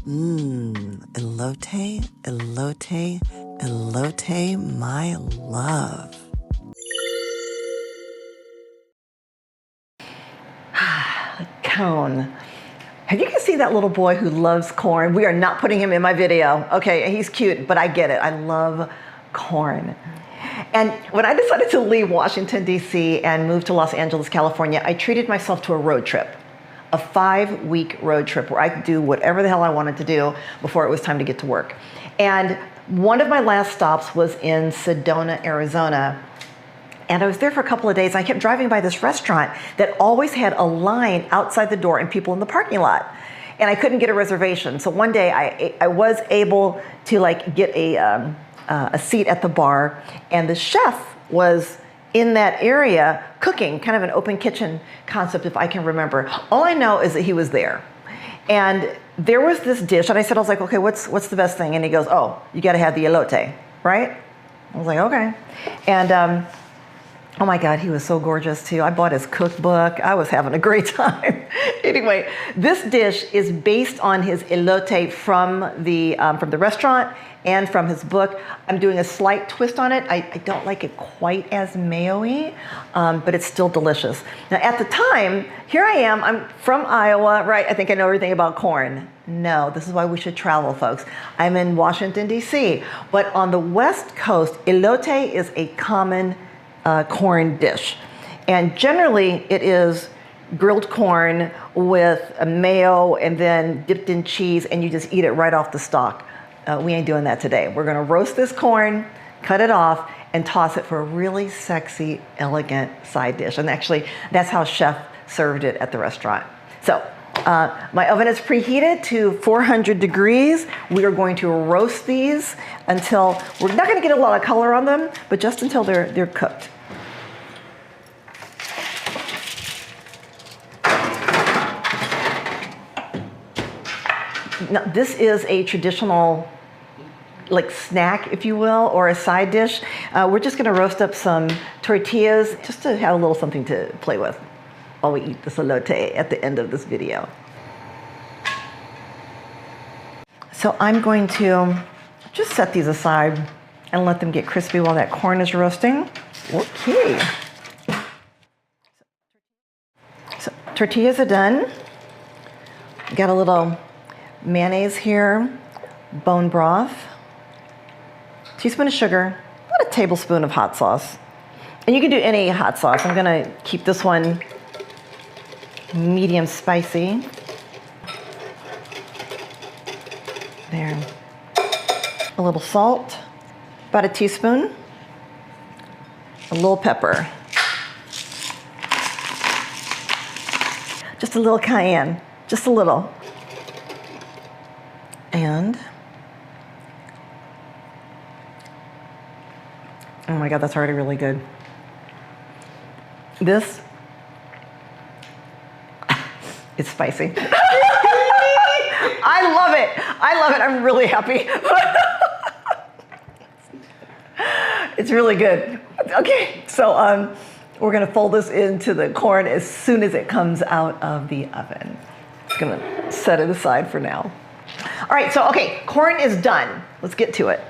Elote, elote, elote, my love. Cone. Have you guys seen that little boy who loves corn? We are not putting him in my video. Okay, he's cute, but I get it. I love corn. And when I decided to leave Washington, D.C. and move to Los Angeles, California, I treated myself to a road trip. A 5-week road trip where I could do whatever the hell I wanted to do before it was time to get to work. And one of my last stops was in Sedona, Arizona. And I was there for a couple of days. I kept driving by this restaurant that always had a line outside the door and people in the parking lot. And I couldn't get a reservation. So one day I was able to get a seat at the bar, and the chef was in that area cooking, kind of an open kitchen concept, if I can remember. All I know is that he was there. And there was this dish, and I was like, okay, what's the best thing? And he goes, oh, you gotta have the elote, right? I was like, okay. And oh my God, he was so gorgeous too. I bought his cookbook. I was having a great time. Anyway, this dish is based on his elote from the restaurant and from his book. I'm doing a slight twist on it. I don't like it quite as mayo-y, but it's still delicious. Now at the time, here I am, I'm from Iowa, right? I think I know everything about corn. No, this is why we should travel, folks. I'm in Washington, D.C., but on the West Coast, elote is a common corn dish. And generally it is grilled corn with a mayo and then dipped in cheese, and you just eat it right off the stalk. We ain't doing that today. We're gonna roast this corn, cut it off, and toss it for a really sexy, elegant side dish. And actually, that's how Chef served it at the restaurant. So, my oven is preheated to 400 degrees. We are going to roast these until, we're not gonna get a lot of color on them, but just until they're cooked. Now, this is a traditional snack, if you will, or a side dish. We're just gonna roast up some tortillas just to have a little something to play with while we eat this elote at the end of this video. So I'm going to just set these aside and let them get crispy while that corn is roasting. Okay. So tortillas are done. Got a little mayonnaise here, bone broth, teaspoon of sugar, about a tablespoon of hot sauce. And you can do any hot sauce. I'm gonna keep this one medium spicy. There. A little salt, about a teaspoon, a little pepper, just a little cayenne, just a little. And, oh my God, that's already really good. This is spicy. I love it. I love it. I'm really happy. It's really good. Okay, so we're gonna fold this into the corn as soon as it comes out of the oven. Just gonna set it aside for now. All right, so okay, corn is done. Let's get to it.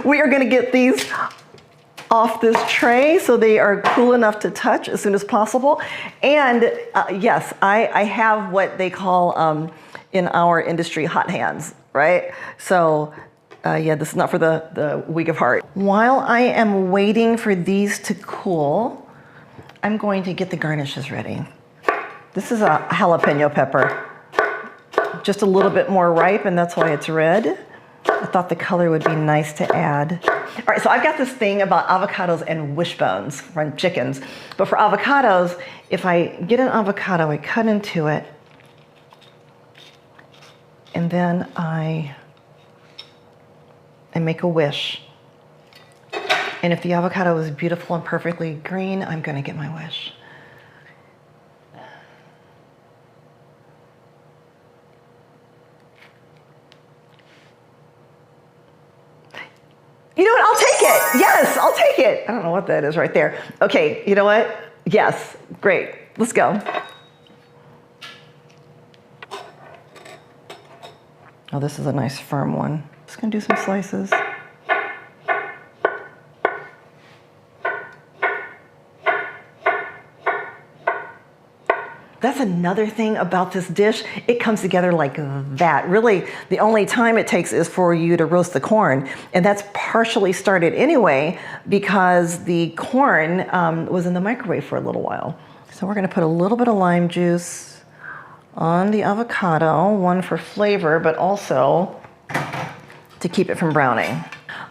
We are gonna get these off this tray so they are cool enough to touch as soon as possible. And yes, I have what they call in our industry hot hands, right? So yeah, this is not for the weak of heart. While I am waiting for these to cool, I'm going to get the garnishes ready. This is a jalapeno pepper, just a little bit more ripe, and that's why it's red. I thought the color would be nice to add. All right, so I've got this thing about avocados and wishbones from chickens. But for avocados, if I get an avocado, I cut into it, and then I make a wish. And if the avocado is beautiful and perfectly green, I'm gonna get my wish. You know what, I'll take it. Yes, I'll take it. I don't know what that is right there. Okay, you know what? Yes, great, let's go. Oh, this is a nice firm one. Just gonna do some slices. That's another thing about this dish. It comes together like that. Really, the only time it takes is for you to roast the corn. And that's partially started anyway because the corn was in the microwave for a little while. So we're gonna put a little bit of lime juice on the avocado, one for flavor, but also to keep it from browning.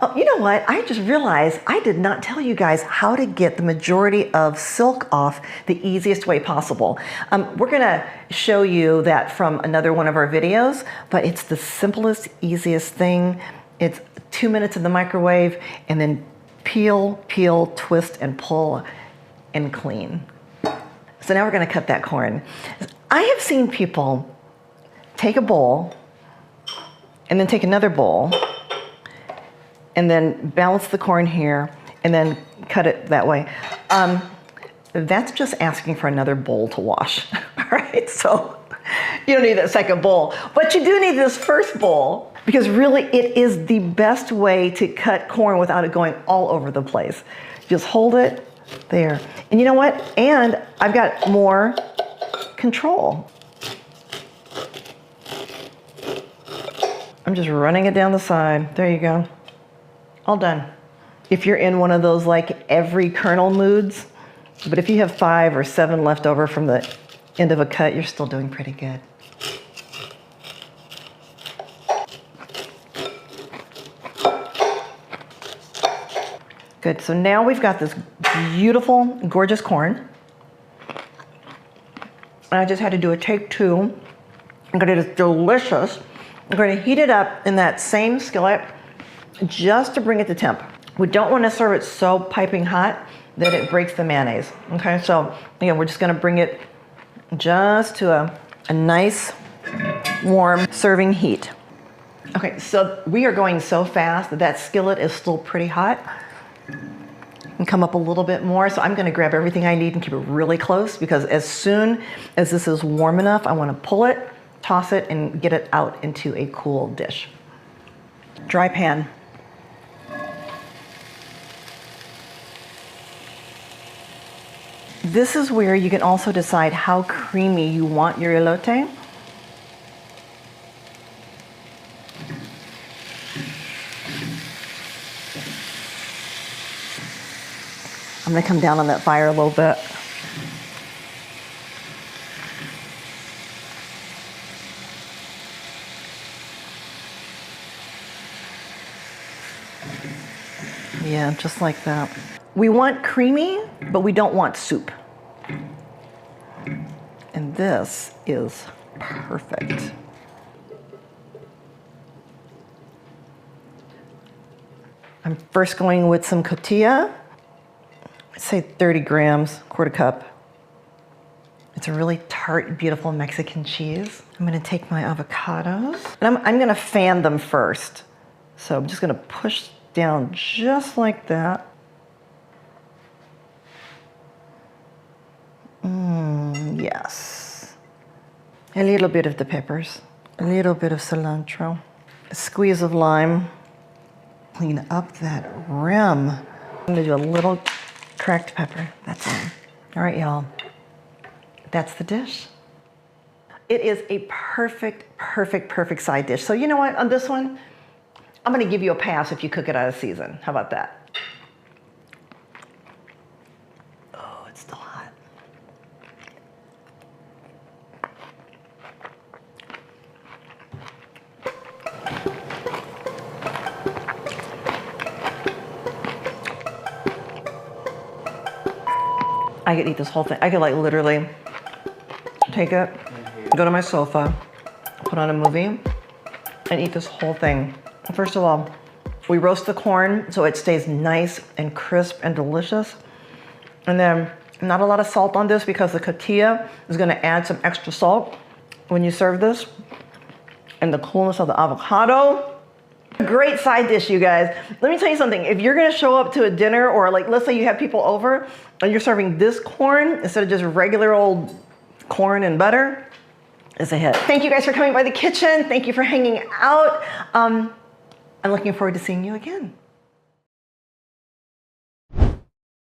Oh, you know what? I just realized I did not tell you guys how to get the majority of silk off the easiest way possible. We're gonna show you that from another one of our videos, but it's the simplest, easiest thing. It's 2 minutes in the microwave and then peel, twist, and pull and clean. So now we're gonna cut that corn. I have seen people take a bowl and then take another bowl and then balance the corn here, and then cut it that way. That's just asking for another bowl to wash, all right? So you don't need that second bowl, but you do need this first bowl because really it is the best way to cut corn without it going all over the place. Just hold it there. And you know what? And I've got more control. I'm just running it down the side. There you go. All done. If you're in one of those like every kernel moods, but if you have 5 or 7 left over from the end of a cut, you're still doing pretty good. Good, so now we've got this beautiful, gorgeous corn. And I just had to do a take 2. It is delicious. I'm going to heat it up in that same skillet just to bring it to temp. We don't want to serve it so piping hot that it breaks the mayonnaise. Okay, so again, we're just going to bring it just to a nice, warm serving heat. Okay, so we are going so fast that that skillet is still pretty hot. And come up a little bit more. So I'm going to grab everything I need and keep it really close because as soon as this is warm enough, I want to pull it, toss it, and get it out into a cool dish. Dry pan. This is where you can also decide how creamy you want your elote. I'm gonna come down on that fire a little bit. Yeah, just like that. We want creamy, but we don't want soup. And this is perfect. I'm first going with some cotija. I'd say 30 grams, quarter cup. It's a really tart, beautiful Mexican cheese. I'm gonna take my avocados, and I'm gonna fan them first. So I'm just gonna push down just like that. Yes. A little bit of the peppers, a little bit of cilantro, a squeeze of lime. Clean up that rim. I'm gonna do a little cracked pepper, that's all. All right, y'all, that's the dish. It is a perfect, perfect, perfect side dish. So you know what, on this one, I'm gonna give you a pass if you cook it out of season. How about that? Oh, it's still hot. I could eat this whole thing. I could like literally take it, go to my sofa, put on a movie, and eat this whole thing. First of all, we roast the corn so it stays nice and crisp and delicious. And then not a lot of salt on this because the cotija is gonna add some extra salt when you serve this. And the coolness of the avocado. Great side dish, you guys. Let me tell you something. If you're gonna show up to a dinner or like, let's say you have people over and you're serving this corn instead of just regular old corn and butter, is a hit. Thank you guys for coming by the kitchen. Thank you for hanging out. I'm looking forward to seeing you again.